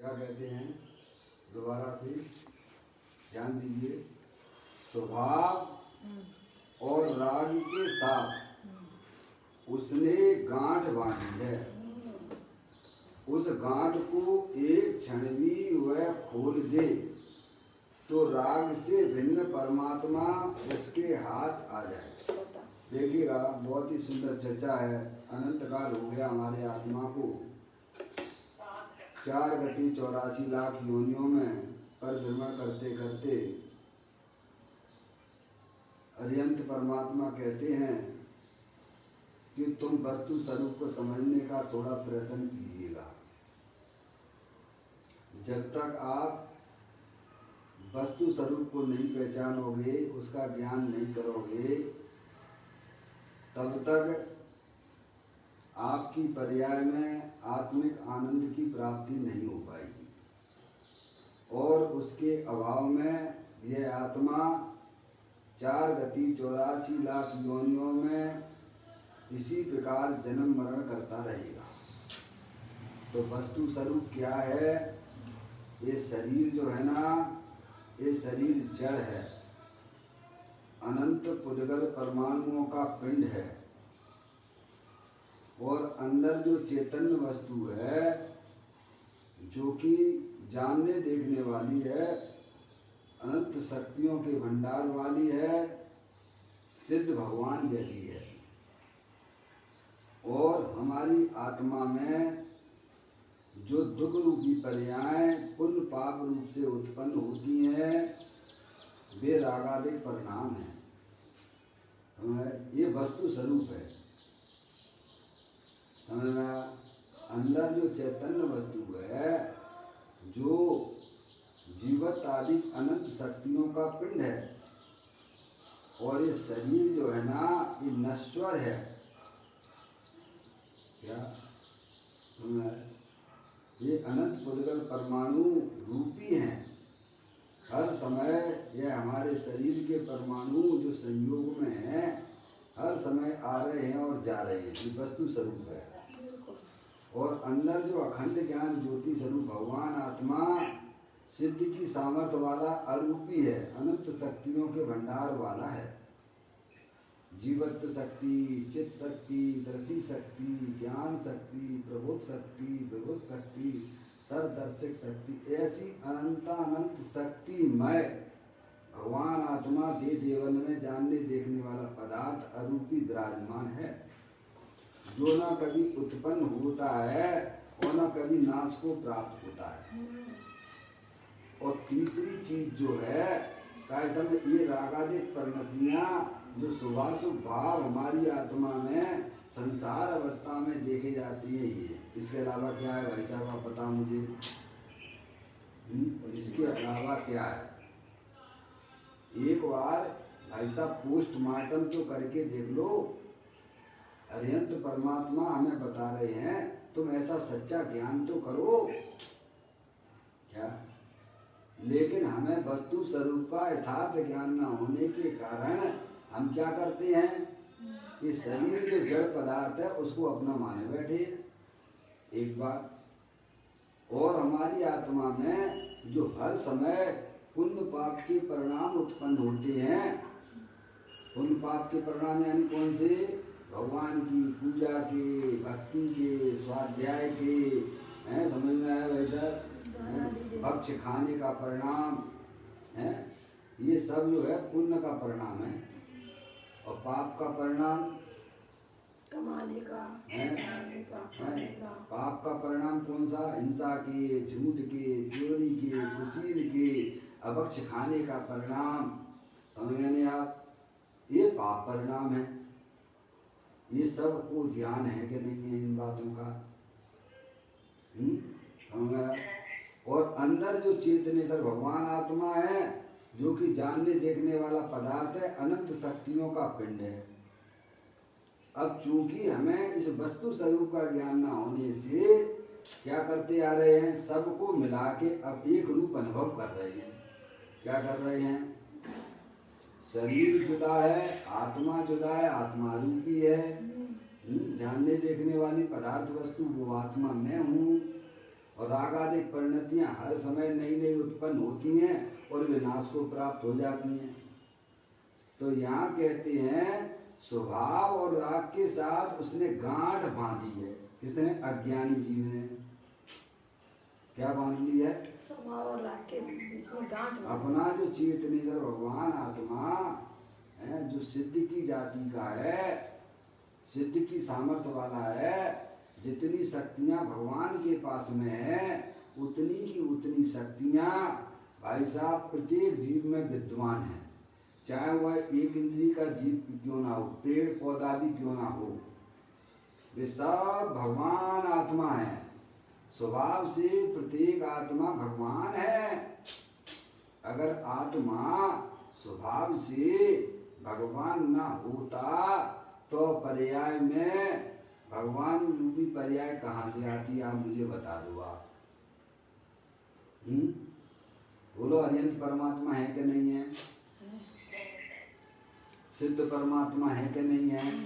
क्या कहते हैं, दोबारा से ध्यान दीजिए। स्वभाव और राग के साथ उसने गांठ बांधी है। उस गांठ को एक क्षण भी वह खोल दे तो राग से भिन्न परमात्मा उसके हाथ आ जाए। देखिएगा, बहुत ही सुंदर चर्चा है। अनंत काल हो गया हमारे आत्मा को 4 गति 84 लाख योनियों में परिभ्रमण करते करते अरिहंत परमात्मा कहते हैं कि तुम वस्तु स्वरूप को समझने का थोड़ा प्रयत्न कीजिएगा। जब तक आप वस्तु स्वरूप को नहीं पहचानोगे, उसका ज्ञान नहीं करोगे, तब तक आपकी पर्याय में आत्मिक आनंद की प्राप्ति नहीं हो पाएगी। और उसके अभाव में यह आत्मा 4 गति 84 लाख योनियों में इसी प्रकार जन्म मरण करता रहेगा। तो वस्तु स्वरूप क्या है? ये शरीर जो है ना, ये शरीर जड़ है, अनंत पुद्गल परमाणुओं का पिंड है। और अंदर जो चैतन्य वस्तु है, जो कि जानने देखने वाली है, अनंत शक्तियों के भंडार वाली है, सिद्ध भगवान जैसी है। और हमारी आत्मा में जो दुख रूपी पर्याय पुण्य पाप रूप से उत्पन्न होती हैं, वे रागादिक परिणाम हैं। ये वस्तु स्वरूप है, समझ में आया? अंदर जो चैतन्य वस्तु है, जो जीवत आदि अनंत शक्तियों का पिंड है, और ये शरीर जो है ना, ये नश्वर है। क्या ये अनंत पुद्गल परमाणु रूपी हैं। हर समय यह हमारे शरीर के परमाणु जो संयोग में हैं, हर समय आ रहे हैं और जा रहे हैं। ये वस्तु स्वरूप है। और अंदर जो अखंड ज्ञान ज्योति स्वरूप भगवान आत्मा सिद्ध की सामर्थ्य वाला अरूपी है, अनंत शक्तियों के भंडार वाला है। जीवत्व शक्ति, चित्त शक्ति, दर्शी शक्ति, ज्ञान शक्ति, प्रबोध शक्ति, विभुत शक्ति, सर्वदर्शक शक्ति, ऐसी अनंत शक्तिमय भगवान आत्मा दे देवन में जानने देखने वाला पदार्थ अरूपी विराजमान है, जो न कभी उत्पन्न होता है और न कभी नाश को प्राप्त होता है। और तीसरी चीज जो है, कैसा में ये रागादिक परिणतियां जो शुभाशुभ भाव हमारी आत्मा में संसार अवस्था में देखे जाती है, ये इसके अलावा क्या है भाई साहब, आप बता मुझे। इसके अलावा क्या है? एक बार भाई साहब पोस्टमार्टम तो करके देख लो। अरिहंत परमात्मा हमें बता रहे हैं, तुम ऐसा सच्चा ज्ञान तो करो क्या। लेकिन हमें वस्तु स्वरूप का यथार्थ ज्ञान न होने के कारण हम क्या करते हैं, ये शरीर जो जड़ पदार्थ है उसको अपना माने बैठे एक बार। और हमारी आत्मा में जो हर समय पुण्य पाप के परिणाम उत्पन्न होते हैं, पुण्य पाप के परिणाम यानी कौन से? भगवान की पूजा के, भक्ति के, स्वाध्याय के, हैं, समझ में आया वैसा? भक्ष खाने का परिणाम है, ये सब जो है पुण्य का परिणाम है। और पाप का परिणाम कमाने का है, खाने का। पाप का परिणाम कौन सा? हिंसा के, झूठ के, चोरी के, कुशील के, अभक्ष खाने का परिणाम। समझ गए आप? ये पाप परिणाम है। ये सब को ज्ञान है कि नहीं है इन बातों का? समझ गया? और अंदर जो चेतनेश्वर भगवान आत्मा है, जो कि जानने देखने वाला पदार्थ है, अनंत शक्तियों का पिंड है। अब चूंकि हमें इस वस्तु स्वरूप का ज्ञान न होने से क्या करते आ रहे हैं, सबको मिला के अब एक रूप अनुभव कर रहे हैं। क्या कर रहे हैं? शरीर जुदा है, आत्मा जुदा है, आत्मा रूपी है। जानने देखने वाली पदार्थ वस्तु वो आत्मा मैं हूँ, और राग आदि परिणतियां हर समय नई नई उत्पन्न होती हैं और विनाश को प्राप्त हो जाती हैं। तो यहाँ कहते हैं स्वभाव और राग के साथ उसने गांठ बांधी है। किसने? अज्ञानी जीव ने। क्या बांध ली है? स्वभाव और राग के बीच में गांठ बांधी। अपना जो चेतनेश्वर भगवान आत्मा है, जो सिद्ध की जाति का है, सिद्ध की सामर्थ्य वाला है, जितनी शक्तियां भगवान के पास में है उतनी की उतनी शक्तियां भाई साहब प्रत्येक जीव में विद्वान है। चाहे वह एक इंद्रिय का जीव क्यों ना हो, पेड़ पौधा भी क्यों ना हो, वे सब भगवान आत्मा है। स्वभाव से प्रत्येक आत्मा भगवान है। अगर आत्मा स्वभाव से भगवान ना होता तो पर्याय में भगवान रूपी पर्याय कहाँ से आती है? आप मुझे बता दो। आप बोलो, अरिहंत परमात्मा है कि नहीं है? सिद्ध परमात्मा है कि नहीं है?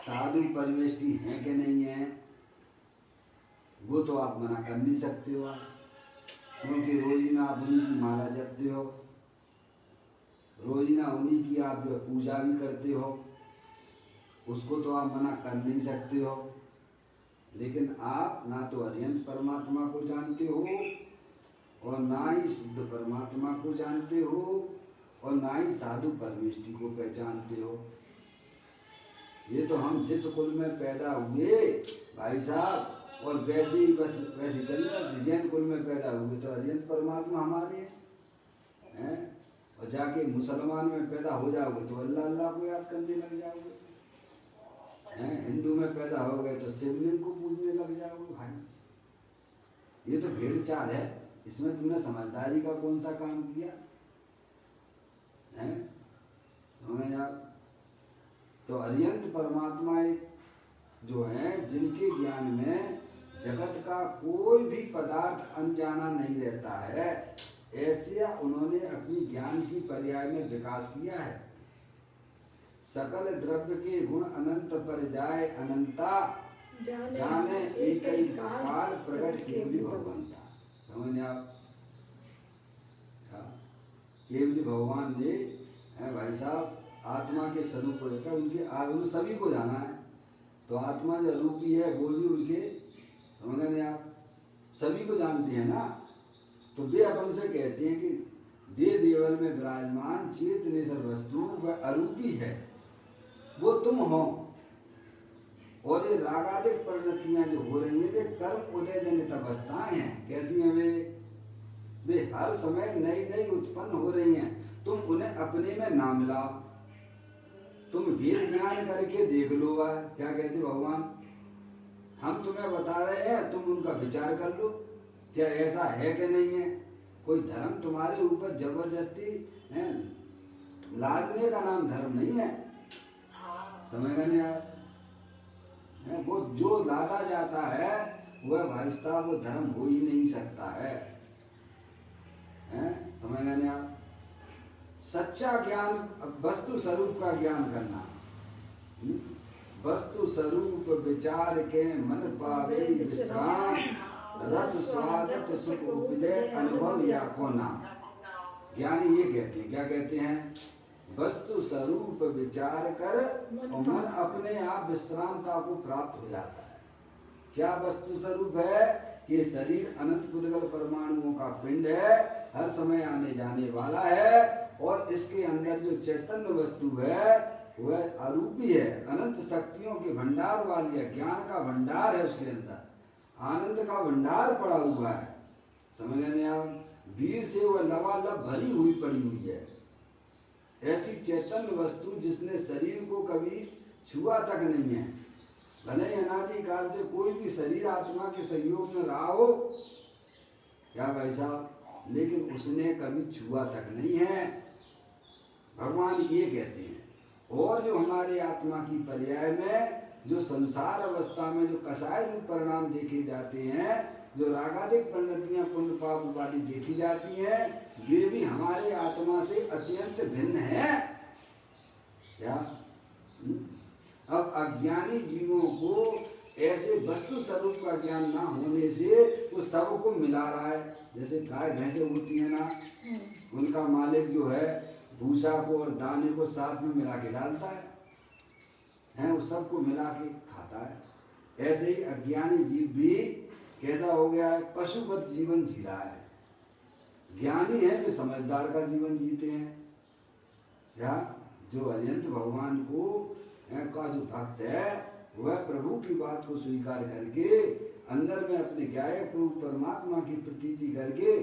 साधु परमेष्टि है कि नहीं है? वो तो आप मना कर नहीं सकते हो, क्योंकि रोजीना आप उन्हीं की माला जपते हो, रोजीना उन्हीं की आप जो पूजा भी करते हो, उसको तो आप मना कर नहीं सकते हो। लेकिन आप ना तो अरिहंत परमात्मा को जानते हो और ना ही सिद्ध परमात्मा को जानते हो और ना ही साधु परमेष्टि को पहचानते हो। ये तो हम जिस कुल में पैदा हुए भाई साहब, और वैसे ही बस वैसे चलिए विजयन कुल में पैदा हुए तो अरिहंत परमात्मा हमारे हैं, और जाके मुसलमान में पैदा हो जाओगे तो अल्लाह अल्लाह को याद करने लग जाओगे, हैं? हिंदू में पैदा हो गए तो शिवलिंग को पूजने लग जाओगे। भाई ये तो भेड़ चाल है, इसमें तुमने समझदारी का कौन सा काम किया है? यार, तो अरिहंत परमात्मा एक जो है जिनके ज्ञान में जगत का कोई भी पदार्थ अनजाना नहीं रहता है, ऐसे उन्होंने अपनी ज्ञान की पर्याय में विकास किया है। सकल द्रव्य के गुण अनंत पर जाए अनंता, जाने एक ही काल प्रकट केवली भगवंता। समझ आप? केवली भगवान ने भाई साहब आत्मा के स्वरूप को लेकर उन सभी को जाना है। तो आत्मा जो रूपी है वो भी उनके, समझ नहीं आप, सभी को जानते हैं ना। तो वे अपन से कहते हैं कि दे देवल में विराजमान चेतनेश्वर वस्तु वह अरूपी है, वो तुम हो। और ये रागादिक परिणतियां जो हो रही हैं वे कर्म उदय जनित अवस्थाएं हैं। कैसी हैं वे हर समय नई नई उत्पन्न हो रही हैं। तुम उन्हें अपने में ना मिलाओ, तुम वेद ज्ञान करके देख लो। क्या कहते भगवान? हम तुम्हें बता रहे हैं, तुम उनका विचार कर लो, क्या ऐसा है कि नहीं है। कोई धर्म तुम्हारे ऊपर जबरदस्ती लादने का नाम धर्म नहीं है। समझ गए आप? वो जो लादा जाता है वह भाई साहब वो धर्म हो ही नहीं सकता है। समझ गए आप? सच्चा ज्ञान वस्तु स्वरूप का ज्ञान करना, वस्तु स्वरूप विचार के मन पावे विश्राम, रस स्वाद सुख उपजय अनुभव या कोना। ज्ञानी ये कहते हैं, क्या कहते हैं? वस्तु स्वरूप विचार कर और मन अपने आप विश्रामता को प्राप्त हो जाता है। क्या वस्तु स्वरूप है? कि शरीर अनंत पुद्गल परमाणुओं का पिंड है, हर समय आने जाने वाला है, और इसके अंदर जो चैतन्य वस्तु है वह अरूपी है, अनंत शक्तियों के भंडार वाली है, ज्ञान का भंडार है, उसके अंदर आनंद का भंडार पड़ा हुआ है। समझ गए आप? वीर से वह लबालब भरी हुई पड़ी हुई है। ऐसी चैतन्य वस्तु जिसने शरीर को कभी छुआ तक नहीं है, भले ही अनादि काल से कोई भी शरीर आत्मा के सहयोग में रहा हो, क्या भाई साहब, लेकिन उसने कभी छुआ तक नहीं है। भगवान ये कहते हैं। और जो हमारे आत्मा की पर्याय में जो संसार अवस्था में जो कसाय रूप परिणाम देखे जाते हैं, जो रागादिक परिणतियां पुण्य पाप वाली देखी जाती हैं, वे भी हमारे आत्मा से अत्यंत भिन्न है। क्या अब अज्ञानी जीवों को ऐसे वस्तु स्वरूप का ज्ञान ना होने से वो सबको मिला रहा है। जैसे गाय भैंसे होती है ना, उनका मालिक जो है भूसा को और दाने को साथ में मिला के डालता है, वो सबको मिला के खाता है। ऐसे ही अज्ञानी जीव भी कैसा हो गया है, पशुवत जीवन जी रहा है। ज्ञानी है वे समझदार का जीवन जीते हैं। या जो अनंत भगवान को का जो भक्त है वह प्रभु की बात को स्वीकार करके अंदर में अपने गायक रूप परमात्मा की प्रतीति करके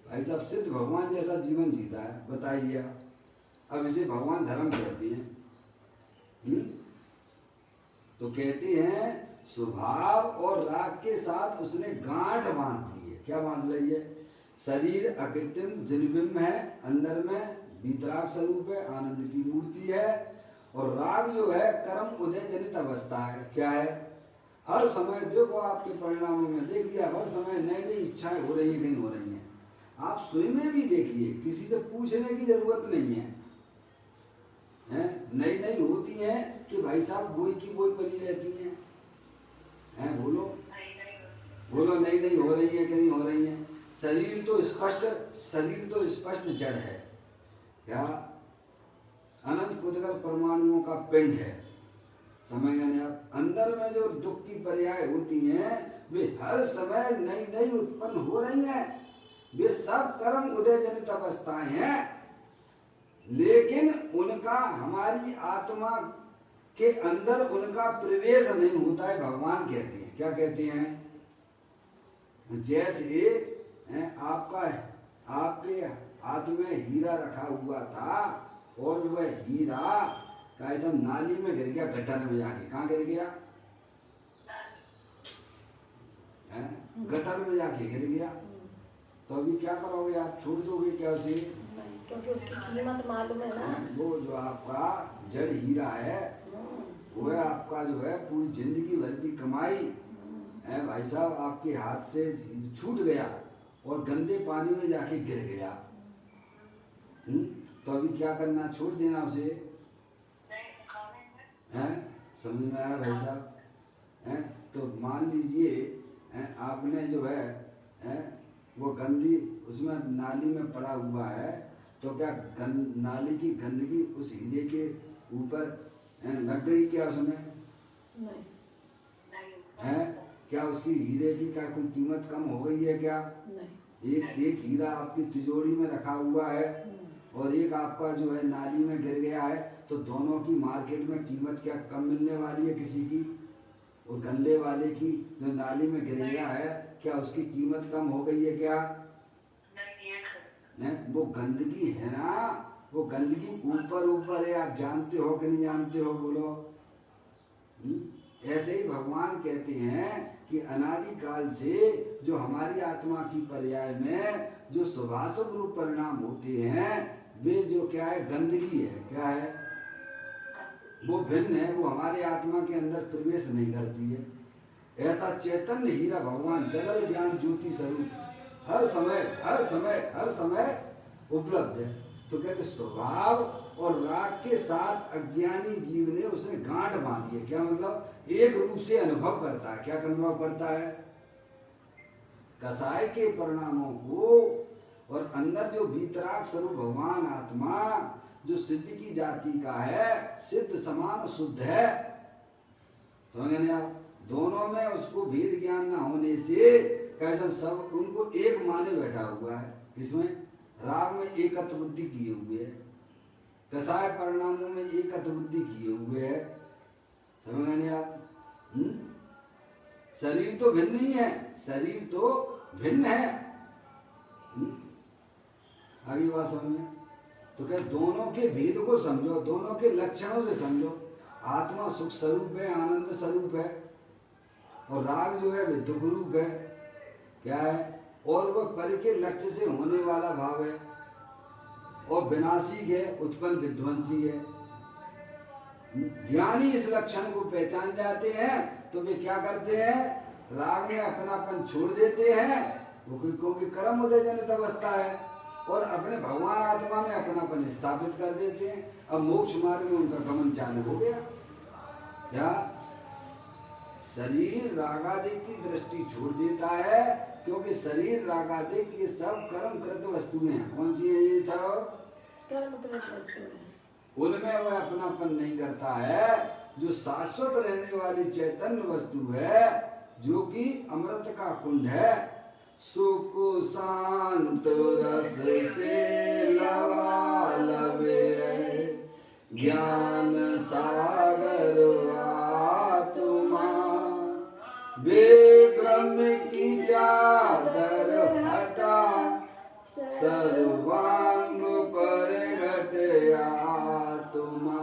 भाई साहब सिद्ध भगवान जैसा जीवन जीता है। बताइए, अब इसे भगवान धर्म कहते हैं। तो कहते हैं स्वभाव और राग के साथ उसने गांठ बांध दी है। क्या बांध ली है? शरीर अकृत्रिम जनिबिंब है, अंदर में वीतराग स्वरूप है, आनंद की मूर्ति है। और राग जो है कर्म उदय जनित अवस्था है। क्या है? हर समय देखो आपके परिणामों में देखिए, हर समय नई नई इच्छाएं हो रही है, कहीं हो रही हैं। आप स्वयं में भी देखिए, किसी से पूछने की जरूरत नहीं है, नई नई होती हैं कि भाई साहब बोई की बोई बनी रहती हैं। बोलो बोलो, नई नई हो रही है कि नहीं हो रही है? शरीर तो स्पष्ट जड़ है। क्या? अनंत पुद्गल परमाणुओं का पिंड है। समझ गए आप? अंदर में जो दुख की पर्याय होती हैं वे हर समय नई नई उत्पन्न हो रही हैं। वे सब कर्म उदय जनित अवस्थाएं हैं, लेकिन उनका हमारी आत्मा के अंदर उनका प्रवेश नहीं होता है। भगवान कहते हैं, क्या कहते हैं? जैसे आपके हाथ में हीरा रखा हुआ था और वह हीरा कैसा नाली में गिर गया, गटर में जाके। कहाँ गिर गया? गटर में जाके गिर गया। तो अभी क्या करोगे आप? छोड़ दोगे क्या उसे? क्योंकि उसकी कीमत मालूम है ना। वो जो आपका जड़ हीरा है वो है आपका जो है पूरी जिंदगी भर की कमाई है। भाई साहब आपके हाथ से छूट गया और गंदे पानी में जाके गिर गया। तो अभी क्या करना? छोड़ देना उसे। समझ में आया भाई साहब? तो मान लीजिए आपने जो है वो गंदी उसमें नाली में पड़ा हुआ है, तो क्या नाली की गंदगी उस हीरे के ऊपर लग गई क्या? उसमें नहीं। क्या उसकी हीरे की क्या कोई कीमत कम हो गई है क्या? नहीं। एक हीरा आपकी तिजोरी में रखा हुआ है और एक आपका जो है नाली में गिर गया है, तो दोनों की मार्केट में कीमत क्या कम मिलने वाली है किसी की? वो गंदे वाले की जो नाली में गिर गया है, क्या उसकी कीमत कम हो गई है क्या? नहीं। वो गंदगी है ना, वो गंदगी ऊपर है। आप जानते हो कि नहीं जानते हो? बोलो। ऐसे ही भगवान कहते हैं कि अनादि काल से जो हमारी आत्मा की पर्याय में जो शुभाशुभ रूप परिणाम होते हैं वे जो क्या है? गंदगी है। क्या है? वो भिन्न है, वो हमारे आत्मा के अंदर प्रवेश नहीं करती है। ऐसा चैतन्य हीरा भगवान जगल ज्ञान ज्योति स्वरूप हर समय उपलब्ध है। तो कहते स्वभाव और राग के साथ अज्ञानी जीव ने उसने गांठ बांधी है। क्या मतलब? एक रूप से अनुभव करता है। क्या अनुभव करता है? कसाय के परिणामों को और अंदर जो वीतराग स्वरूप भगवान आत्मा जो सिद्ध की जाति का है, सिद्ध समान शुद्ध है। समझ गए आप? दोनों में उसको भेद ज्ञान न होने से कैसा सब उनको एक माने बैठा हुआ है। किसमें? राग में एकत्व बुद्धि किए हुए है, कसाय परिणामों में एकत्व बुद्धि किए हुए है। समझ गए आप? शरीर तो भिन्न नहीं है, शरीर तो भिन्न है। आगे बात समझ में? तो क्या दोनों के भेद को समझो, दोनों के लक्षणों से समझो। आत्मा सुख स्वरूप है, आनंद स्वरूप है, और राग जो है वे दुख रूप है। क्या है? और वह पर के लक्ष्य से होने वाला भाव है और विनाशी है, उत्पन्न विध्वंसी है। ज्ञानी इस लक्षण को पहचान जाते हैं तो वे क्या करते हैं? राग में अपनापन छोड़ देते हैं, वो क्योंकि कर्म उदय जनित अवस्था है, और अपने भगवान आत्मा में अपनापन स्थापित कर देते हैं। अब मोक्ष मार्ग में उनका गमन चालू हो गया। क्या? शरीर रागादिक की दृष्टि छोड़ देता है, क्योंकि शरीर रागादिक ये सब कर्म कृत वस्तुएं हैं। कौन सी है ये सब? कर्म कृत वस्तुएं। उनमें वह अपनापन नहीं करता है। जो शाश्वत रहने वाली चैतन्य वस्तु है, जो कि अमृत का कुंड है, सुख शांत रस से लबालबे, ज्ञान सागर आत्मा, वे ब्रह्म की चादर हटा, सर्वांग पर घट आत्मा।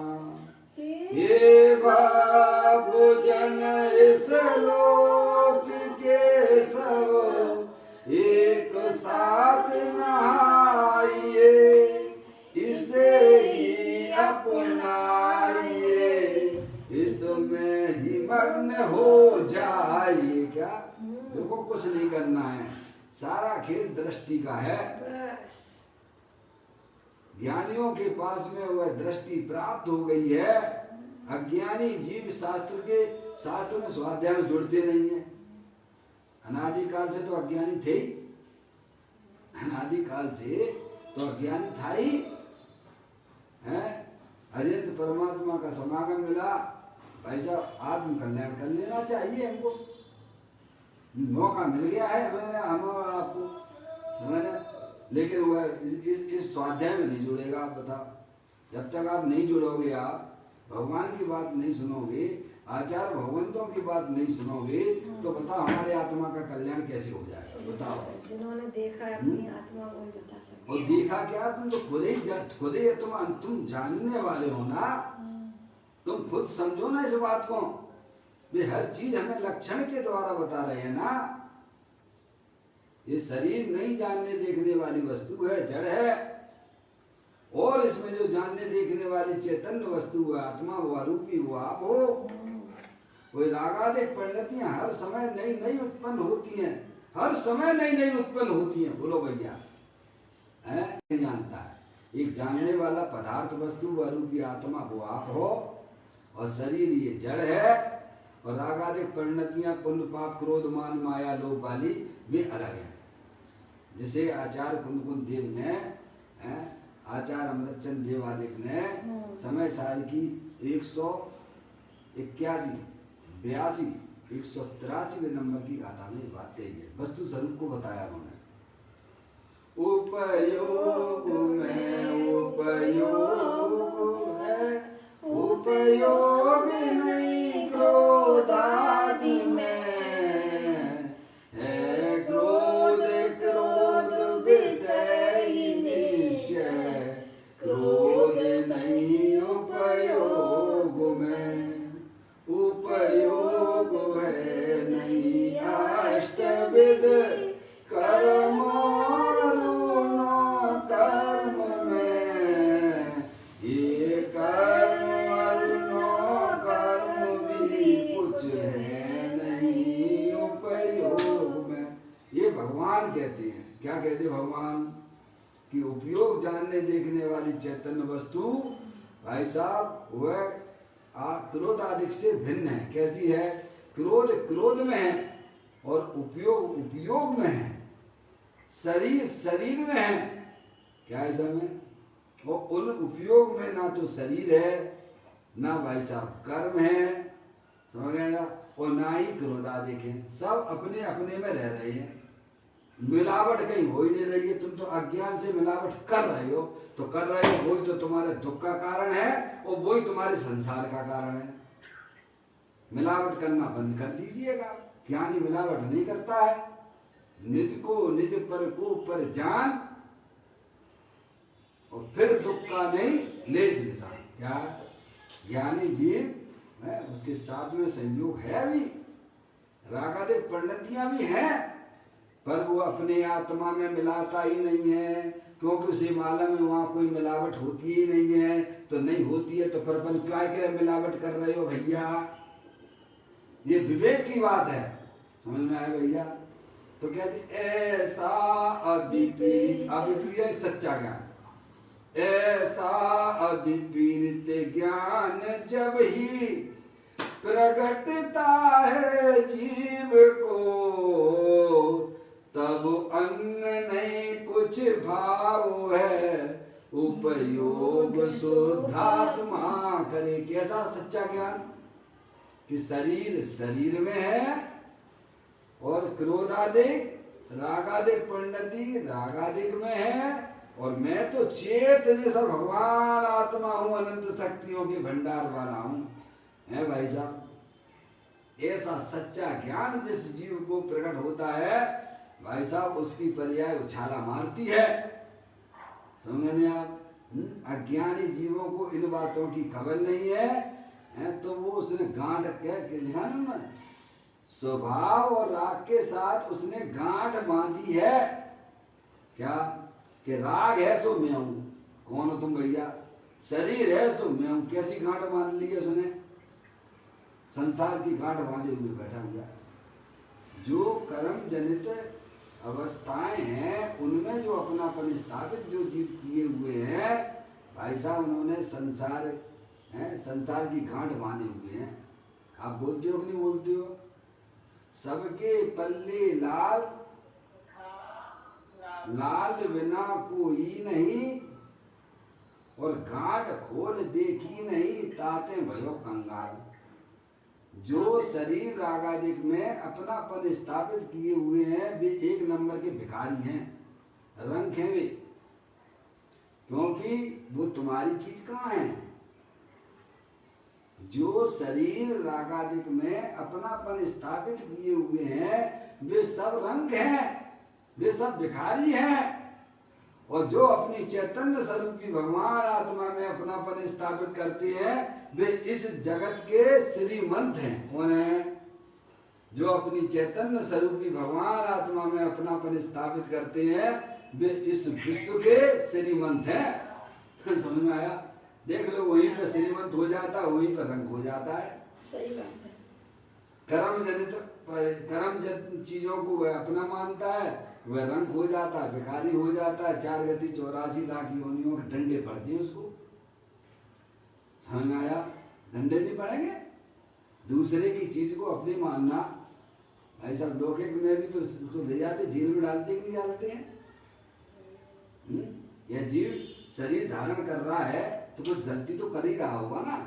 हे बाप जन इस लोक के सब एक साथ नहाइए, इसे ही अपनाइए, इसमें ही मग्न हो जाइए। क्या? देखो कुछ नहीं करना है, सारा खेल दृष्टि का है। ज्ञानियों के पास में वह दृष्टि प्राप्त हो गई है। अज्ञानी जीव शास्त्र में स्वाध्याय में जुड़ते नहीं है। अनादिकाल से तो अज्ञानी थे ही, अनादिकाल से तो अज्ञानी था ही है। अरिहंत परमात्मा का समागम मिला, भाई साहब आत्म कल्याण कर लेना चाहिए हमको। मौका मिल गया है हम और आपको, मैंने, लेकिन वह इस स्वाध्याय में नहीं जुड़ेगा। आप बताओ, जब तक आप नहीं जुड़ोगे, आप भगवान की बात नहीं सुनोगे, आचार्य भगवंतों की बात नहीं सुनोगे, तो बताओ हमारे आत्मा का कल्याण कैसे हो जाएगा? बताओ। जिन्होंने देखा है अपनी आत्मा को ही बता सकते। और देखा क्या? तुम तो खुद ही तुम जानने वाले हो ना, तुम खुद समझो ना इस बात को। वे हर चीज हमें लक्षण के द्वारा बता रहे हैं ना। ये शरीर नहीं जानने देखने वाली वस्तु है, जड़ है, और इसमें जो जानने देखने वाली चैतन्य वस्तु है आत्मा, वो आरूपी, वो आप हो। वो रागादिक परिणतियां हर समय नई नई उत्पन्न होती हैं, हर समय नई नई उत्पन्न होती हैं। बोलो भैया, है नहीं जानता है। एक जानने वाला पदार्थ वस्तु आरूपी आत्मा वो आप हो, और शरीर ये जड़ है, और रागादिक परिणतियां पुण्य पाप क्रोध मान माया लोभ वाली वे अलग हैं। जिसे आचार्य कुंद देव ने, आचार्य अमृतचंद देवादिक ने समय साल की 181, 82, 183 नंबर की गाथा में बात कही है। वस्तु स्वरूप को बताया उन्होंने। उपयोग में उपयोग है, उपयोग नहीं क्रोध आदि में है, क्रोध क्रोध विषय निश्चय, क्रोध नहीं उपयोग में, उपयोग है नहीं अष्टविध कर्म कर्म में, ये कर्म भी कुछ है नहीं उपयोग में। ये भगवान कहते हैं। क्या कहते हैं भगवान? कि उपयोग जानने देखने वाली चैतन्य वस्तु, भाई साहब, वह क्रोध आदि से भिन्न है। कैसी है? क्रोध क्रोध में है, और उपयोग उपयोग में है, शरीर शरीर में है। क्या है समय? और उन उपयोग में ना तो शरीर है, ना भाई साहब कर्म है, समझ गए ना, और ना ही क्रोध आदि है। सब अपने अपने में रह रहे हैं। मिलावट कहीं हो ही नहीं रही है। तुम तो अज्ञान से मिलावट कर रहे हो, तो कर रहे हो, वही तो तुम्हारे दुख का कारण है, और वही तुम्हारे संसार का कारण है। मिलावट करना बंद कर दीजिएगा। ज्ञानी मिलावट नहीं करता है। निज को निज पर को पर जान, और फिर दुख का नहीं लेस निशान। क्या? ज्ञानी जीव है, उसके साथ में संयोग है भी, रागादिक परिणतियां भी हैं, पर वो अपने आत्मा में मिलाता ही नहीं है, क्योंकि उसे मालूम है वहां कोई मिलावट होती ही नहीं है। तो नहीं होती है तो परपन क्या करे मिलावट कर रहे हो भैया? ये विवेक की बात है। समझ में आया भैया? तो कहते ऐसा अविपरीत सच्चा ज्ञान, ऐसा अविपरीत ज्ञान जब ही प्रगटता है जीव को, तब अन्न नहीं कुछ भाव है, उपयोग शुद्धात्मा करे। कैसा सच्चा ज्ञान कि शरीर शरीर में है और क्रोधादिक रागादिक परिणति रागादिक में है, और मैं तो चेतन सब भगवान आत्मा हूं, अनंत शक्तियों के भंडार वाला हूं। है भाई साहब, ऐसा सच्चा ज्ञान जिस जीव को प्रकट होता है भाई साहब, उसकी पर्याय उछाला मारती है। समझे आप? अज्ञानी जीवों को इन बातों की खबर नहीं है, तो वो उसने गांठ के लिखा ना, स्वभाव और राग के साथ उसने गांठ बांधी है। क्या कि राग है सो मैं हूं। कौन हो तुम भैया? शरीर है सो मैं हूं। कैसी गांठ बांध ली है उसने? संसार की गांठ बांधे हुए बैठा हुआ है। जो कर्म जनित अवस्थाएं हैं उनमें जो अपनापन स्थापित जो जीव किए हुए हैं भाई साहब, उन्होंने संसार की गांठ बांधे हुए हैं। आप बोलते हो कि नहीं बोलते हो? सबके पल्ले लाल लाल बिना कोई नहीं, और गांठ खोल देखी नहीं, ताते भयो कंगाल। जो शरीर रागादिक में अपनापन स्थापित किए हुए हैं वे एक नंबर के भिखारी हैं, रंक हैं वे, क्योंकि वो तुम्हारी चीज कहाँ है? जो शरीर रागादिक में अपनापन स्थापित किए हुए हैं वे सब रंग हैं, वे सब भिखारी हैं। और जो अपनी चैतन्य स्वरूपी भगवान आत्मा में अपनापन स्थापित करते हैं वे इस जगत के श्रीमंत हैं। कौन है? जो अपनी चैतन्य स्वरूपी भगवान आत्मा में अपनापन स्थापित करते हैं वे इस विश्व के श्रीमंत हैं। समझ में आया? देख लो, वहीं पर श्रीमंत हो जाता है, वहीं पर रंग हो जाता है। सही बात है। कर्म चीजों को वह अपना मानता है, वह रंग हो जाता है, भिखारी हो जाता है। 4 गति 84 लाख योनियों के डंडे पड़ते हैं उसको। समझ आया? डंडे नहीं पड़ेंगे। दूसरे की चीज को अपनी मानना भाई साहब, लौकिक में भी तो उसको ले जाते, जेल में डालते कि नहीं डालते हैं? यह जीव शरीर धारण कर रहा है तो कुछ गलती तो कर ही रहा होगा ना।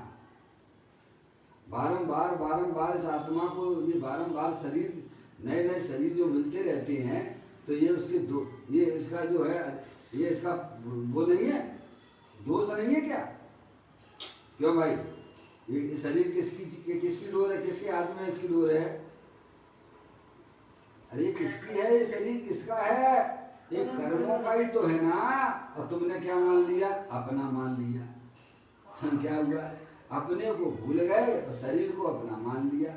बारंबार इस आत्मा को ये बारंबार शरीर, नए नए शरीर जो मिलते रहते हैं, तो ये उसके ये इसका जो है, ये इसका वो नहीं है, दोष नहीं है क्या? क्यों भाई? ये शरीर किसकी डोर है? किसके हाथ में इसकी डोर है? अरे किसकी है ये शरीर? किसका है? ये कर्मों का ही तो है ना। और तुमने क्या मान लिया? अपना मान लिया। क्या हुआ? अपने को भूल गए और शरीर को अपना मान लिया,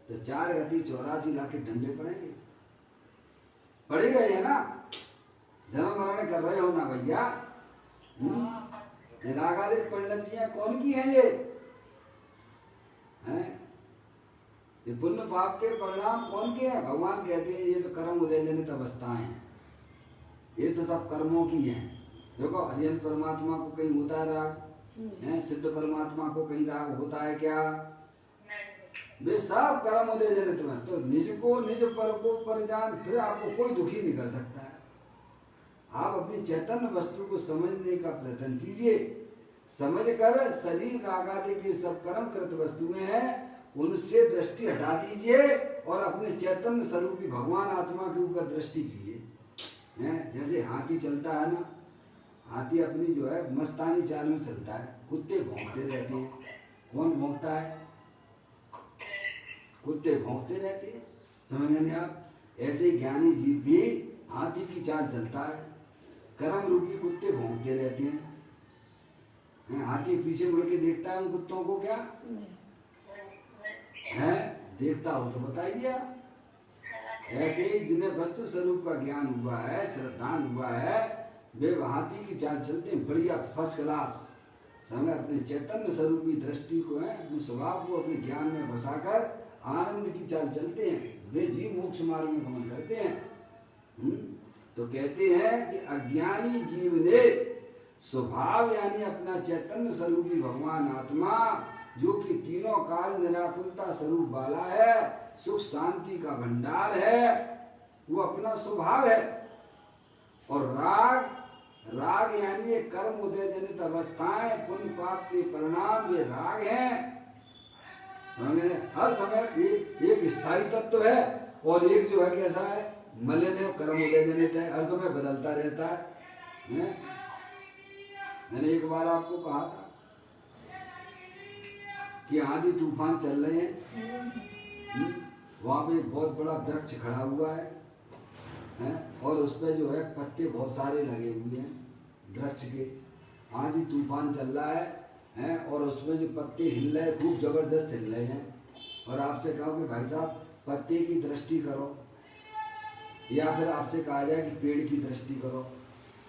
तो 4 गति 84 लाख के डंडे पड़ेंगे। पड़े गए है ना। जन्म मरण कर रहे हो ना भैया। रागादिक परिणतियां कौन की हैं? ये पुण्य पाप के परिणाम कौन के हैं? भगवान कहते हैं ये तो कर्म उदय जनित अवस्थाएं हैं, ये तो सब कर्मों की हैं। देखो, अरिहंत परमात्मा को कहीं होता है राग, सिद्ध परमात्मा को कहीं राग होता है क्या? वे सब कर्म उदय जनित में। तो निज को निज पर को पर जान, फिर आपको कोई दुखी नहीं कर सकता है। आप अपनी चैतन्य वस्तु को समझने का प्रयत्न कीजिए। समझ कर शरीर रागादिक ये सब कर्म कृत वस्तुएं हैं, उनसे दृष्टि हटा दीजिए और अपने चैतन्य स्वरूपी भगवान आत्मा के ऊपर दृष्टि कीजिए। जैसे हाथी चलता है ना, हाथी अपनी जो है मस्तानी चाल में चलता है, कुत्ते भौंकते रहते हैं। कौन भौंकता है? कुत्ते भौंकते रहते हैं। समझ नहीं आप? ऐसे ज्ञानी जीव भी हाथी की चाल चलता है, कर्म रूपी कुत्ते भौंकते रहते हैं। हाथी पीछे मुड़ के देखता है उन कुत्तों को क्या है? देखता हो तो बताइए आप। ऐसे ही जिन्हें वस्तु स्वरूप का ज्ञान हुआ है, श्रद्धान हुआ है, वे हाथी की चाल चलते हैं, बढ़िया फर्स्ट क्लास। समय अपने चैतन्य स्वरूपी दृष्टि को है, अपने स्वभाव को अपने ज्ञान में बसाकर आनंद की चाल चलते हैं। वे जीव मोक्ष मार्ग में गमन करते हैं। तो कहते हैं कि अज्ञानी जीव ने स्वभाव यानी अपना चैतन्य स्वरूपी भगवान आत्मा जो कि तीनों काल निराकुलता स्वरूप वाला है, सुख शांति का भंडार है, वो अपना स्वभाव है। और राग, राग यानी ये कर्म उदय जनित अवस्थाएं, पुण्य पाप के परिणाम, ये राग हैं। हर समय एक स्थायी तत्व है और एक जो है कैसा है, मलिन है, कर्म उदय जनित है, हर समय बदलता रहता है। मैंने एक बार आपको कहा था कि आंधी तूफान चल रहे हैं, वहां पे बहुत बड़ा वृक्ष खड़ा हुआ है, और उस पर जो है पत्ते बहुत सारे लगे हुए हैं वृक्ष के। आंधी तूफान चल रहा है, और उसमें जो पत्ते हिल रहे हैं, खूब जबरदस्त हिल रहे हैं। और आपसे कहो कि भाई साहब पत्ते की दृष्टि करो, या फिर आपसे कहा जाए कि पेड़ की दृष्टि करो,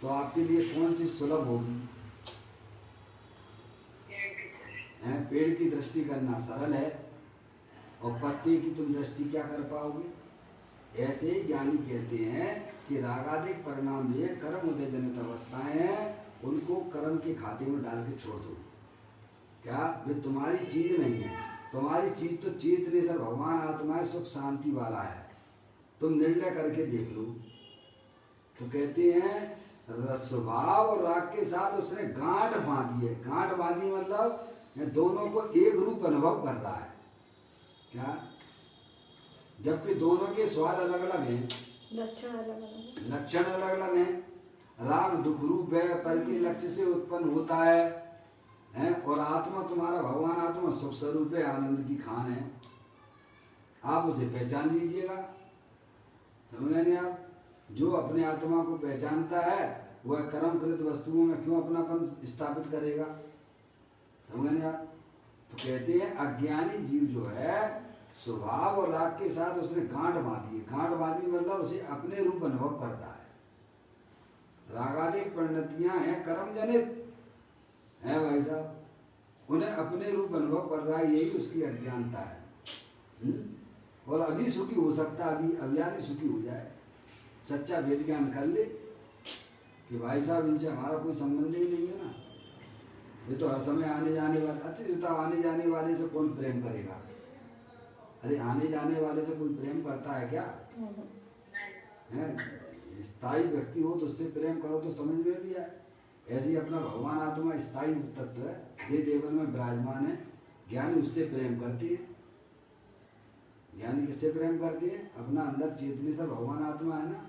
तो आपके लिए कौन सी सुलभ होगी? पेड़ की दृष्टि करना सरल है, और पत्ते की तुम दृष्टि क्या कर पाओगे? ऐसे ही ज्ञानी कहते हैं कि रागादिक परिणाम ये कर्म उदय जनित अवस्थाएं हैं, उनको कर्म के खाते में डाल के छोड़ दो। क्या वे तुम्हारी चीज नहीं है? तुम्हारी चीज तो चेतनेश्वर भगवान आत्मा है, सुख शांति वाला है। तुम निर्णय करके देख लो। तो कहते हैं स्वभाव और राग के साथ उसने गांठ बांधी है। गांठ बांधी मतलब दोनों को एक रूप अनुभव कर रहा है। क्या? जबकि दोनों के स्वाद अलग अलग हैं, लक्षण अलग अलग हैं। राग दुख रूप है, पर के लक्ष्य से उत्पन्न होता है, और आत्मा तुम्हारा भगवान आत्मा सुख स्वरूप है, आनंद की खान है। आप उसे पहचान लीजिएगा। समझ गए आप? जो अपने आत्मा को पहचानता है वह कर्मकृत वस्तुओं में क्यों अपनापन स्थापित करेगा? समझ गए आप? तो कहते हैं अज्ञानी जीव जो है स्वभाव और राग के साथ उसने गांठ बांधी है। गांठ बांधी मतलब उसे अपने रूप अनुभव करता है। रागादिक परिणतियां हैं कर्म जनित है भाई साहब, उन्हें अपने रूप अनुभव कर रहा है, यही उसकी अज्ञानता है। और अभी सुखी हो सकता है, अभी अज्ञानी सुखी हो जाए, सच्चा वेद ज्ञान कर ले कि भाई साहब इनसे हमारा कोई संबंध ही नहीं है ना, ये तो हर समय आने जाने वाले। अतिरिक्त आने जाने वाले से कौन प्रेम करेगा? अरे आने जाने वाले से कोई प्रेम करता है क्या? स्थायी व्यक्ति हो तो उससे प्रेम करो तो समझ में भी आए। ऐसे ही अपना भगवान आत्मा स्थायी तत्व है, ये देवन में विराजमान है। ज्ञानी उससे प्रेम करती है। ज्ञानी किससे प्रेम करती है? अपना अंदर चेतने से भगवान आत्मा है ना,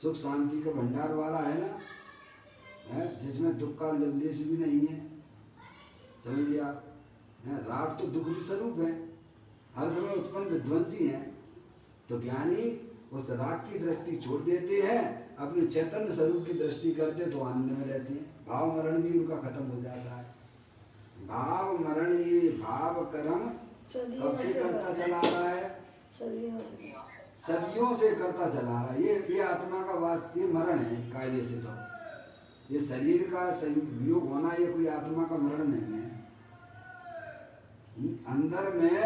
सुख शांति का भंडार वाला है ना, जिसमें दुख का लेश भी नहीं है। समझिए आप? राग तो दुख स्वरूप है, हर समय उत्पन्न विध्वंसी है। तो ज्ञानी उस राग की दृष्टि छोड़ देते हैं, अपने चैतन्य स्वरूप की दृष्टि करते तो आनंद में रहते हैं। भाव मरण भी उनका खत्म हो जाता है। भाव मरण ये भाव कर्म कब से करता चला रहा है? सदियों से करता चला रहा है। ये आत्मा का वास्तव ये मरण है कायदे से। तो ये शरीर का संयोग होना ये कोई आत्मा का मरण नहीं है। अंदर में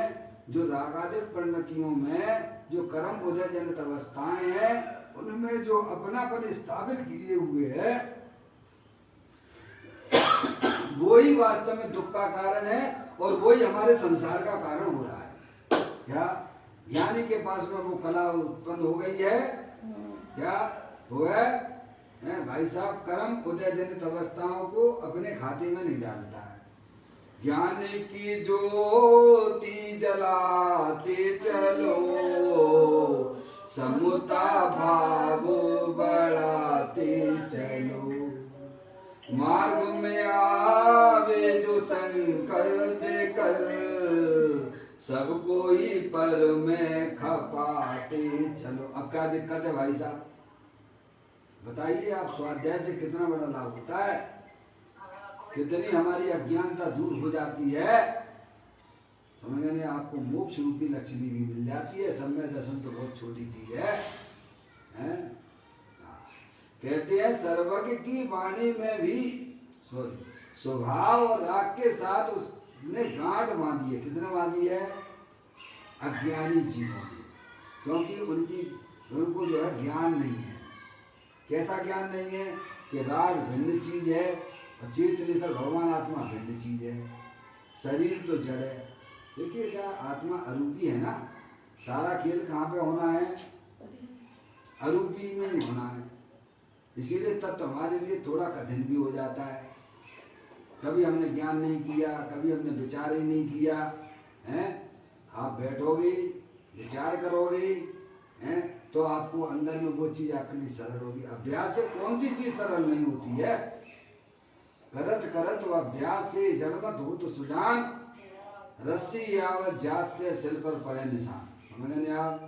जो रागादिक परिणतियों में जो कर्म उदय जनित अवस्थाएं हैं, उनमें जो अपनापन स्थापित किए हुए है, वो ही वास्तव में दुख का कारण है, और वो ही हमारे संसार का कारण हो रहा है। क्या ज्ञानी के पास में वो कला उत्पन्न हो गई है? क्या वो है? भाई साहब कर्म उदय जनित अवस्थाओं को अपने खाते में नहीं डालता है। ज्ञान की ज्योति जलाते चलो, समता भाव बढ़ाते चलो, मार्ग में आवे जो संकल्प कर, सब कोई पर में खपाते चलो। अब क्या दिक्कत है भाई साहब? बताइए आप, स्वाध्याय से कितना बड़ा लाभ होता है, कितनी हमारी अज्ञानता दूर हो जाती है। समझ गए? आपको मोक्ष रूपी लक्ष्मी भी मिल जाती है। समय दर्शन तो बहुत छोटी चीज है, कहते हैं सर्वज्ञ की वाणी में भी स्वभाव और राग के साथ उसने गांठ बांधी है। किसने बांधी है? अज्ञानी जीवों ने, क्योंकि उनको जो है ज्ञान नहीं है। कैसा ज्ञान नहीं है? कि राग भिन्न चीज है और चेतनेश्वर भगवान आत्मा भिन्न चीज है। शरीर तो जड़ है। देखिए क्या आत्मा अरूपी है ना, सारा खेल कहाँ पे होना है, अरूपी में ही होना है। इसीलिए तत्व हमारे लिए थोड़ा कठिन भी हो जाता है। कभी हमने ज्ञान नहीं किया, कभी हमने विचार ही नहीं किया, हैं? आप बैठोगे विचार करोगे, हैं? तो आपको अंदर में वो चीज आपके लिए सरल होगी। अभ्यास से कौन सी चीज सरल नहीं होती है? करत करत व अभ्यास से जड़मत हो तो सुजान, रस्सी यावत जात से सिर पर पड़े निशान। समझ लें आप,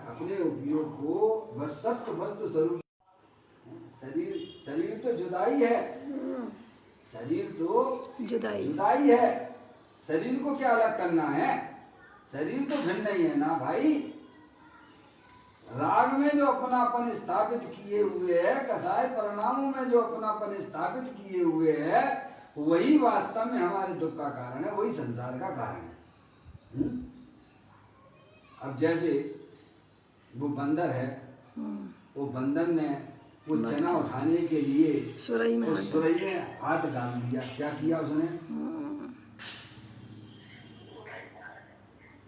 अपने उपयोग को बस सत्य वस्तु स्वरूप। शरीर तो जुदाई है, शरीर तो जुदाई है। शरीर को क्या अलग करना है? शरीर तो भिन्न नहीं है ना भाई। राग में जो अपनापन स्थापित किए हुए है, कसाय परिणामों में जो अपनापन स्थापित किए हुए है, वही वास्तव में हमारे दुख का कारण है, वही संसार का कारण है। अब जैसे वो बंदर है, वो बंदर ने वो चना उठाने के लिए सुरई में हाथ डाल दिया। क्या किया उसने?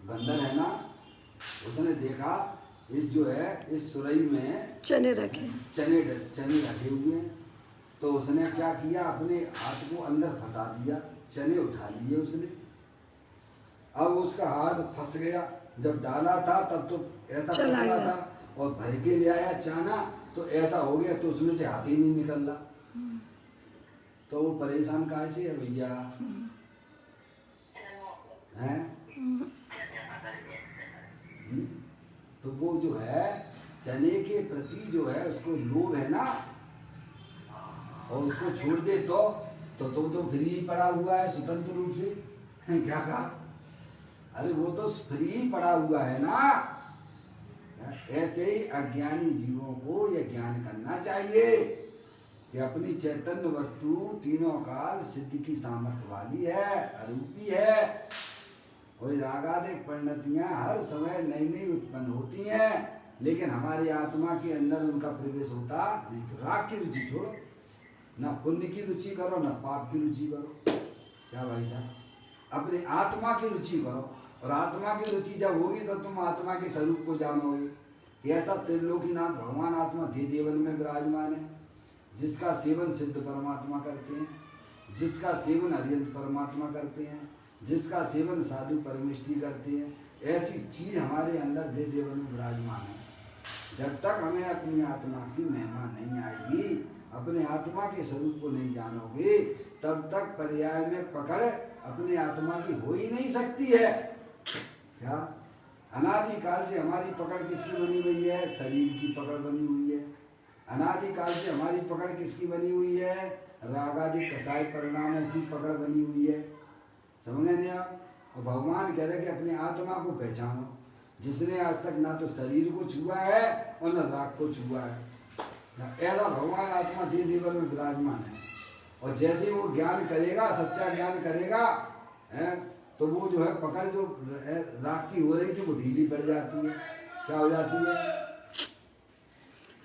बंदर है ना, उसने देखा इस जो है इस सुरई में चने रखे हुए हैं, तो उसने क्या किया, अपने हाथ को अंदर फंसा दिया, चने उठा लिए उसने। अब उसका हाथ फंस गया, जब डाला था तब तो ऐसा पकड़ा था, और भर के ले आया चाना तो ऐसा हो गया, तो उसमें से हाथ ही नहीं निकल रहा। तो वो परेशान कैसे है भैया, हैं? तो वो जो है चने के प्रति जो है उसको लोभ है ना, और उसको छोड़ दे तो फ्री ही पड़ा हुआ है स्वतंत्र रूप से। क्या कहा? अरे वो तो फ्री ही पड़ा हुआ है ना। ऐसे ही अज्ञानी जीवों को यह ज्ञान करना चाहिए कि अपनी चैतन्य वस्तु तीनों काल सिद्धि की सामर्थ्य वाली है, अरूपी है। और रागादिक परिणतियां हर समय नई नई उत्पन्न होती हैं, लेकिन हमारी आत्मा के अंदर उनका प्रवेश होता नहीं। तो राग की रुचि छोड़ो, ना पुण्य की रुचि करो, ना पाप की रुचि करो। क्या भाई साहब, अपनी आत्मा की रुचि करो, और आत्मा की रुचि जब होगी तो तुम आत्मा के स्वरूप को जानोगे। ऐसा त्रिलोकीनाथ भगवान आत्मा देवन में विराजमान है, जिसका सेवन सिद्ध परमात्मा करते हैं, जिसका सेवन अरिहंत परमात्मा करते हैं, जिसका सेवन साधु परमेष्ठी करते हैं। ऐसी चीज हमारे अंदर देवन में विराजमान है। जब तक हमें अपनी आत्मा की महिमा नहीं आएगी, अपने आत्मा के स्वरूप को नहीं जानोगे, तब तक पर्याय में पकड़ अपने आत्मा की हो ही नहीं सकती है। क्या अनादिकाल से हमारी पकड़ किसकी बनी हुई है? शरीर की पकड़ बनी हुई है। अनादिकाल से हमारी पकड़ किसकी बनी हुई है? रागादि कसाय परिणामों की पकड़ बनी हुई है। समझ नहीं आप? और भगवान कह रहे कि अपने आत्मा को पहचानो, जिसने आज तक ना तो शरीर को छुआ है और न राग को छुआ है। ऐसा भगवान आत्मा देवन में विराजमान है। और जैसे वो ज्ञान करेगा, सच्चा ज्ञान करेगा, है, तो वो जो है पकड़ जो राग की हो रही थी वो ढीली पड़ जाती है। क्या हो जाती है?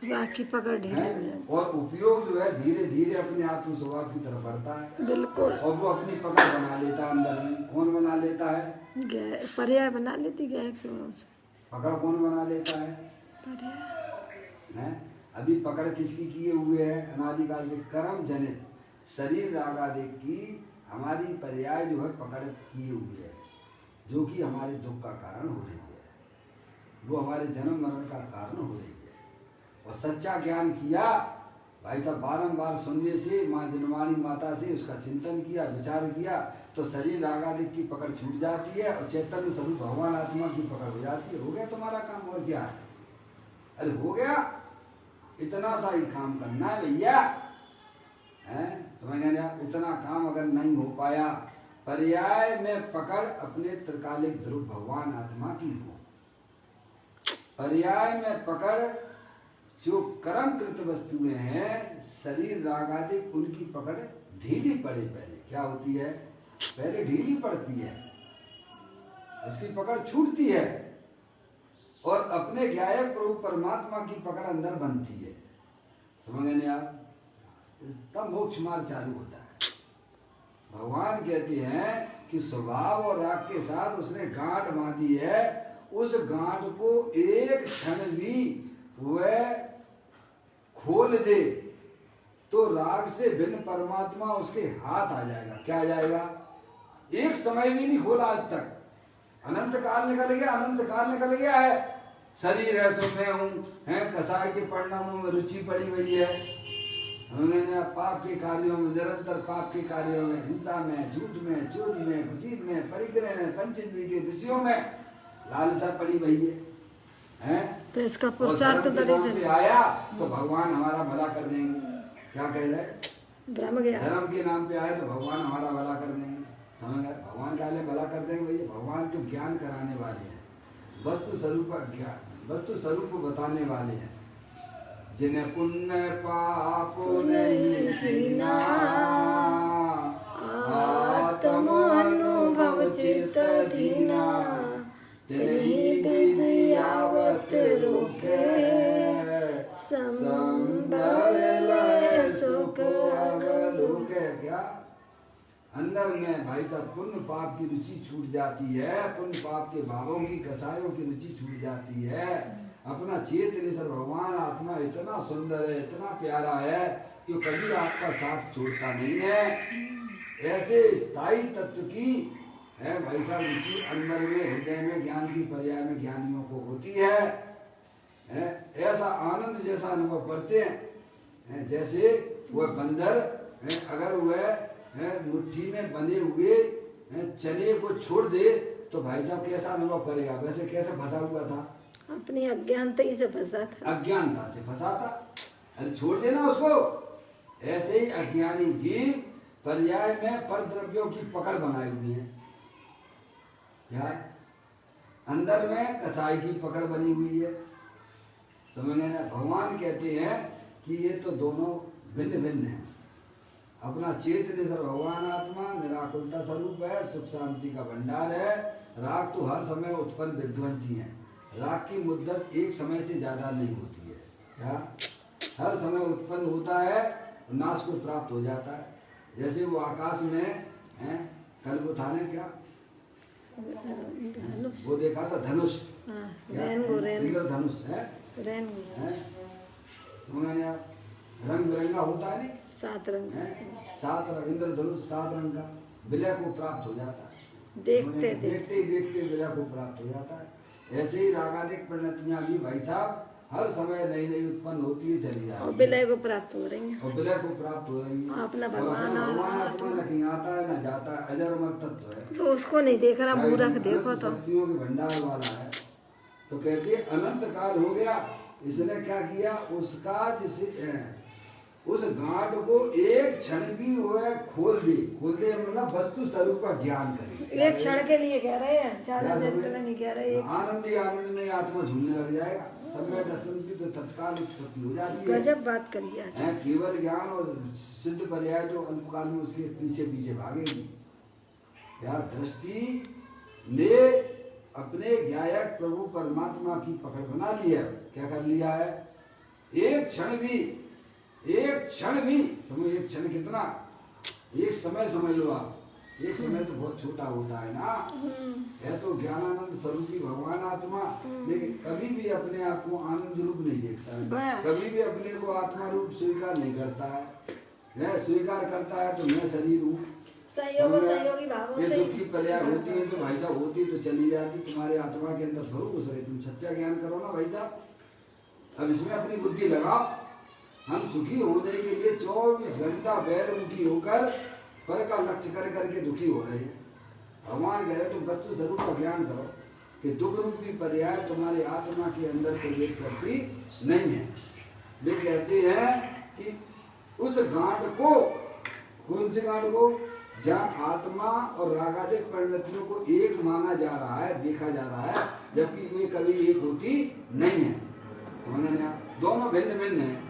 राग की पकड़ ढीली हो जाती है, और उपयोग जो है धीरे धीरे अपने आत्म स्वभाव की तरफ बढ़ता है। बिल्कुल। और वो अपनी पकड़ बना लेता है अंदर में। कौन बना लेता है? पर्याय बना लेती है। पकड़ कौन बना लेता है? पर्याय। अभी पकड़ किसकी किए हुए है? अनादिकाल से कर्म जनित शरीर रागादिक की हमारी पर्याय जो है पकड़ किए हुए है, जो कि हमारे दुख का कारण हो रही है, वो हमारे जन्म मरण का कारण हो रही है। और सच्चा ज्ञान किया भाई साहब, बारंबार सुनने से, माँ जनवाणी माता से उसका चिंतन किया, विचार किया, तो शरीर रागादिक की पकड़ छूट जाती है और चैतन्य स्वरूप भगवान आत्मा की पकड़ हो जाती है। हो गया तुम्हारा काम। और क्या है? अरे हो गया, इतना सा ही काम करना है भैया, है? समझ गए ना? इतना काम अगर नहीं हो पाया, पर्याय में पकड़ अपने त्रिकालिक ध्रुव भगवान आत्मा की हो। पर्याय में पकड़ जो कर्म कृत वस्तुएं हैं, शरीर रागादिक, उनकी पकड़ ढीली पड़े। पहले क्या होती है? पहले ढीली पड़ती है, उसकी पकड़ छूटती है, और अपने ज्ञायक प्रभु परमात्मा की पकड़ अंदर बनती है। समझ गए ना आप? तब मोक्ष मार्ग चालू होता है। भगवान कहते हैं कि स्वभाव और राग के साथ उसने गांठ बांधी है, उस गांठ को एक क्षण भी वह खोल दे तो राग से भिन्न परमात्मा उसके हाथ आ जाएगा। क्या आ जाएगा? एक समय भी नहीं खोला आज तक, अनंत काल निकल गया, अनंत काल निकल गया है। शरीर है सो मैं हूँ, है कसाय के परिणामों में रुचि पड़ी हुई है, हमने पाप के कार्यों में, निरंतर पाप के कार्यों में, हिंसा में, झूठ में, चोरी में, घसीट में, परिग्रह में, पंचेंद्रिय के विषयों में लालसा पड़ी हुई है? तो इसका पुरुषार्थ दरिद्र आया तो भगवान हमारा भला कर देंगे। क्या कह रहे? भ्रम गया। धर्म के नाम पे आए तो भगवान हमारा भला कर देंगे। समझ गए? भगवान का भला कर देंगे भैया? भगवान तो ज्ञान कराने वाले हैं, वस्तु स्वरूप ज्ञान, वस्तु स्वरूप बताने वाले हैं। जिन्हें पुण्य पाप नहीं कीना, आत्म अनुभव चित दीना, तिन्हीं विद्यावत रोके, संभव लय सुख अवलोके। क्या अंदर में भाई साहब पुण्य पाप की रुचि छूट जाती है, पुण्य पाप के भावों की, कसायों की रुचि छूट जाती है। अपना चेतन सर भगवान आत्मा इतना सुंदर है, इतना प्यारा है कि कभी आपका साथ छोड़ता नहीं है। ऐसे स्थायी तत्व की है भाई साहब रुचि अंदर में, हृदय में, ज्ञान की पर्याय में ज्ञानियों को होती है। ऐसा आनंद जैसा अनुभव करते हैं जैसे वह बंदर अगर वह मुट्ठी में बने हुए चने को छोड़ दे तो भाई साहब कैसा अनुभव करेगा? वैसे कैसे फंसा हुआ था? अपनी अज्ञानता ही से फंसा था, अज्ञानता से फंसा था। अरे छोड़ देना उसको। ऐसे ही अज्ञानी जीव पर्याय में पर द्रव्यों की पकड़ बनाई हुई है। क्या अंदर में कसाई की पकड़ बनी हुई है? समझ ना? भगवान कहते हैं कि ये तो दोनों भिन्न भिन्न हैं। अपना चेतन सर भगवान आत्मा निराकुलता स्वरूप है, सुख शांति का भंडार है। राग तो हर समय उत्पन्न विध्वंसी है। राग की मुद्दत एक समय से ज्यादा नहीं होती है। क्या हर समय उत्पन्न होता है और नाश को प्राप्त हो जाता है। जैसे वो आकाश में है, कल वो था ना क्या वो देखा था? धनुष, इंद्रधनुष है, रंग बिरंगा होता है नहीं, 7 रंग है, 7 रंग, इंद्रधनुष 7 रंग का विलय को प्राप्त हो जाता है। देखते देखते ही देखते विलय को प्राप्त हो जाता है। ऐसे ही रागादिक परिणतियां भी भाई साहब हर समय नई नई उत्पन्न होती है, चली जाती है और विलय को प्राप्त हो रही है, और विलय को प्राप्त हो रही है। अपना भगवान आत्मा न कहीं आता है न जाता है, अजर अमर तत्व है। तो उसको नहीं देख रहा, मूर्ख देखो तो शक्तियों के भंडार वाला है। तो कहते अनंत काल हो गया, इसने क्या किया? उसका जिसे उस गांठ को एक क्षण भी हुआ खोल दे मतलब वस्तु स्वरूप का ज्ञान करे। एक क्षण के लिए कह रहे हैं, ज्यादा देर के लिए नहीं कह रहे। आनंद ही आनंद में आत्मा झूमने लग जाएगा। समय दर्शन की तो तत्काल उत्पत्ति हो जाती है। गजब बात करिए। केवल ज्ञान और सिद्ध पर्याय तो अल्पकाल में उसके पीछे पीछे भागेगी। यार दृष्टि ने अपने ज्ञायक प्रभु परमात्मा की पकड़ बना ली है। क्या कर लिया है? एक क्षण भी समझ, एक क्षण कितना, एक समय समझ लो आप। एक समय तो बहुत छोटा होता है ना, है तो ज्ञानानंद स्वरूपी भगवान आत्मा, लेकिन कभी भी अपने आप को आनंद रूप नहीं देखता है, कभी भी अपने को आत्मा रूप स्वीकार नहीं करता है। स्वीकार करता है तो मैं शरीर हूँ। सहयोगी भावों से दुखी पर्याय होती है तो भाई साहब होती तो चली जाती, तुम्हारे आत्मा के अंदर थोड़ा घुस रही। तुम सच्चा ज्ञान करो ना भाई साहब, अब इसमें अपनी बुद्धि लगाओ। हम सुखी होने के लिए 24 घंटा बैरमुखी होकर पर का लक्ष्य कर करके दुखी हो रहे हैं। भगवान कह रहे तुम वस्तु स्वरूप का ज्ञान करो कि दुख रूपी पर्याय तुम्हारे आत्मा के अंदर प्रवेश करती नहीं है। वे कहते हैं कि उस गांठ को, कौन से गांठ को? जहाँ आत्मा और रागादिक परिणतियों को एक माना जा रहा है, देखा जा रहा है, जबकि वे कभी एक होती नहीं है। समझ नहीं? दोनों भिन्न भिन्न है।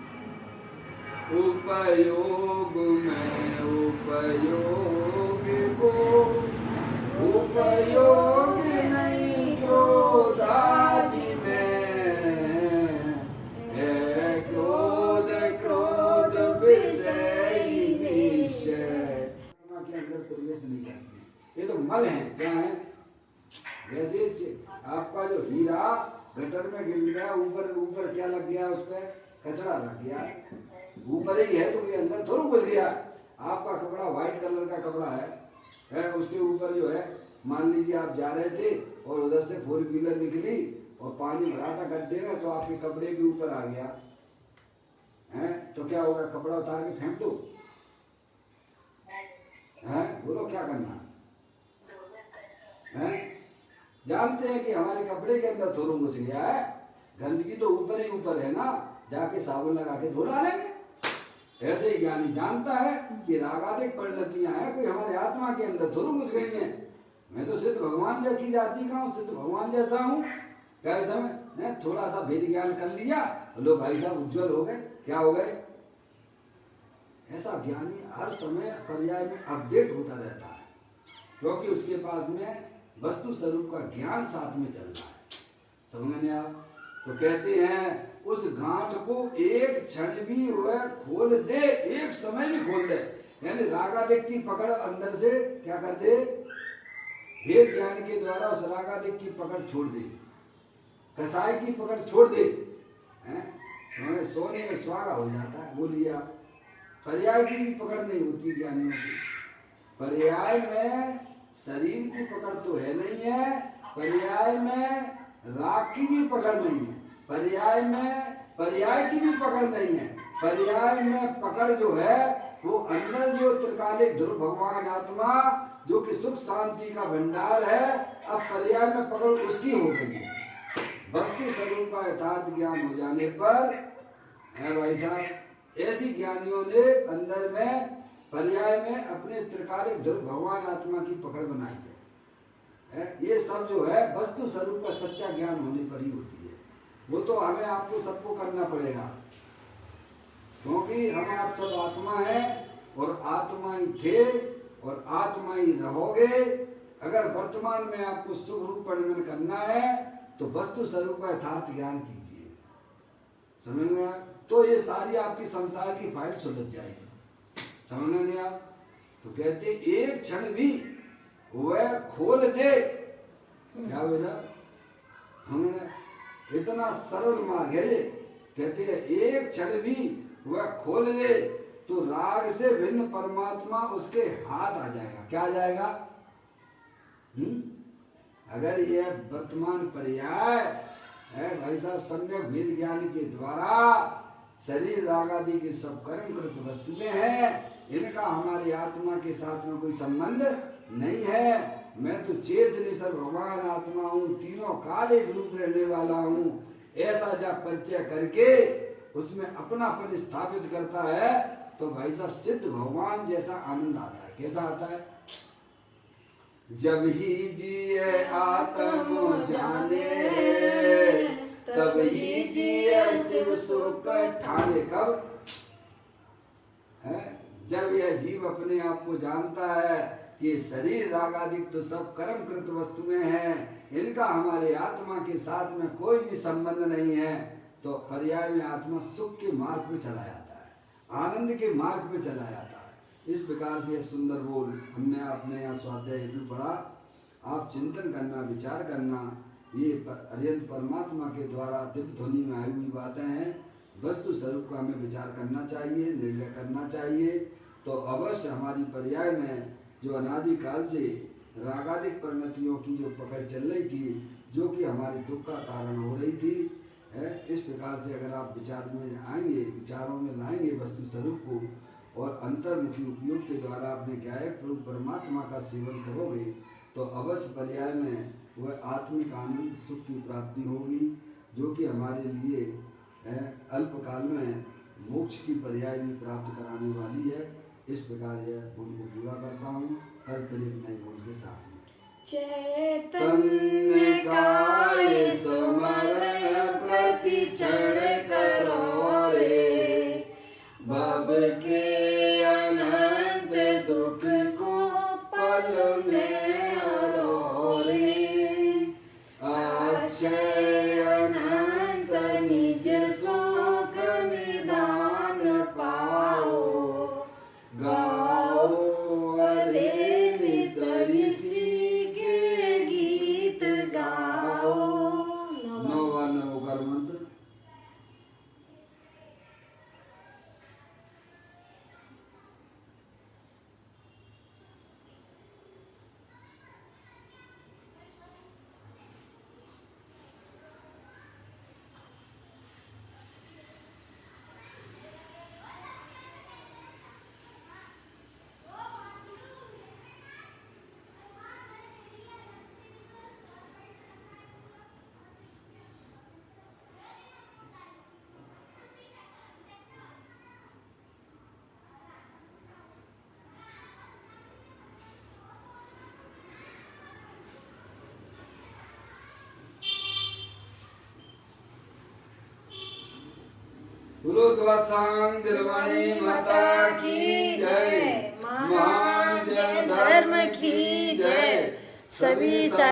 उपयोग में उपयोग को उपयोग नहीं क्रोध आदि में है, क्रोध विषय के अंदर प्रवेश नहीं करती है। ये तो मल है। क्या है? जैसे आपका जो हीरा गटर में गिर गया, ऊपर ऊपर क्या लग गया, उस पर कचरा लग गया, ऊपर ही है तो ये अंदर थोड़ा घुस गया। आपका कपड़ा व्हाइट कलर का कपड़ा है, उसके ऊपर जो है, मान लीजिए आप जा रहे थे और उधर से 4 व्हीलर निकली और पानी भरा था गड्ढे में, तो आपके कपड़े के ऊपर आ गया है, तो क्या होगा? कपड़ा उतार के फेंक दो है? बोलो क्या करना है? जानते हैं कि हमारे कपड़े के अंदर थोड़ा घुस गया है, गंदगी तो ऊपर ही ऊपर है ना, जाके साबुन लगा के धो डालेंगे। ऐसे ही ज्ञानी जानता है कि रागादिक परिणतियां हैं, कोई हमारे आत्मा के अंदर थोड़ा घुस गई हैं। मैं तो सिद्ध भगवान की जाति का हूँ, सिद्ध भगवान जैसा हूँ। क्या समय थोड़ा सा भेद ज्ञान कर लिया, लो भाई साहब उज्जवल हो गए, क्या हो गए? ऐसा ज्ञानी हर समय पर्याय में अपडेट होता रहता है, क्योंकि उसके पास में वस्तु स्वरूप का ज्ञान साथ में चल रहा है। समझ आप? तो कहते हैं उस गांठ को एक क्षण भी वह खोल दे, एक समय भी खोल दे, यानी रागादिक की पकड़ अंदर से क्या कर दे? भेद ज्ञान के द्वारा उस रागादिक की पकड़ छोड़ दे, कसाई की पकड़ छोड़ दे, सोने में सुहागा हो जाता है। बोलिए आप, पर्याय की भी पकड़ नहीं होती ज्ञानियों की। पर्याय में शरीर की पकड़ तो है नहीं है, पर्याय में राग की भी पकड़ नहीं है, पर्याय में पर्याय की भी पकड़ नहीं है। पर्याय में पकड़ जो है वो अंदर जो त्रिकालिक ध्रुव भगवान आत्मा जो कि सुख शांति का भंडार है, अब पर्याय में पकड़ उसकी हो गई है। वस्तु स्वरूप का यथार्थ ज्ञान हो जाने पर है भाई साहब, ऐसी ज्ञानियों ने अंदर में पर्याय में अपने त्रिकालिक ध्रुव भगवान आत्मा की पकड़ बनाई है। ये सब जो है वस्तु स्वरूप का सच्चा ज्ञान होने पर ही होती है। वो तो हमें आपको सबको करना पड़ेगा, क्योंकि हम आप सब आत्मा हैं और आत्मा ही थे और आत्मा ही रहोगे। अगर वर्तमान में आपको सुख रूप परिणमन करना है तो वस्तु स्वरूप का यथार्थ ज्ञान कीजिए। समझ में? तो ये सारी आपकी संसार की फाइल सुलझ जाएगी। समझ में नहीं आप? तो कहते एक क्षण भी वह खोल दे, क्या बेटा? हमने इतना सरल मार्ग है। कहते हैं एक क्षण भी वह खोल दे तो राग से भिन्न परमात्मा उसके हाथ आ जाएगा। क्या आ जाएगा? अगर यह वर्तमान पर्याय है भाई साहब, सम्यक भेद ज्ञान के द्वारा शरीर राग आदि के सब कर्मकृत वस्तुएं हैं, इनका हमारी आत्मा के साथ में कोई संबंध नहीं है। मैं तो चेतन सर भगवान आत्मा हूँ, तीनों काल एक रूप रहने वाला हूँ, ऐसा जब परिचय करके उसमें अपनापन स्थापित करता है तो भाई साहब सिद्ध भगवान जैसा आनंद आता है। कैसा आता है? जब ही जिए आत्म जाने तब ही जिए शिव सुख ठाने। कब है? जब यह जीव अपने आप को जानता है कि शरीर रागादिक तो सब कर्मकृत वस्तुएं हैं, इनका हमारे आत्मा के साथ में कोई भी संबंध नहीं है, तो पर्याय में आत्मा सुख के मार्ग पे चला जाता है, आनंद के मार्ग पे चला जाता है। इस प्रकार से यह सुंदर बोल हमने अपने यहाँ स्वाध्याय हेतु पढ़ा। आप चिंतन करना, विचार करना, ये अरिहंत परमात्मा के द्वारा दिव्य ध्वनि में आई हुई बातें हैं। वस्तु स्वरूप का हमें विचार करना चाहिए, निर्णय करना चाहिए, तो अवश्य हमारी पर्याय में जो अनादि काल से रागादिक परिणतियों की जो पकड़ चल रही थी, जो कि हमारे दुख का कारण हो रही थी, है इस प्रकार से अगर आप विचार में आएंगे, विचारों में लाएंगे वस्तु स्वरूप को और अंतर्मुखी उपयोग के द्वारा अपने गायक रूप परमात्मा का सेवन करोगे तो अवश्य पर्याय में वह आत्मिक आनंद सुख की प्राप्ति होगी, जो कि हमारे लिए अल्पकाल में मोक्ष की पर्याय भी प्राप्त कराने वाली है। इस प्रकार यह बोल को पूरा करता हूँ। कल फिर एक नए बोल के साथ में चैतन्य काय स्मरण प्रति क्षण करो रे, भव के अनंत दुख को पल में हरो रे, अक्षय अनंत निज सुख निदान पाओ, गाओ अरे नित इसी बोलो द्वादशांग दिलवाणी माता की जय, महान जैन धर्म की जय। सभी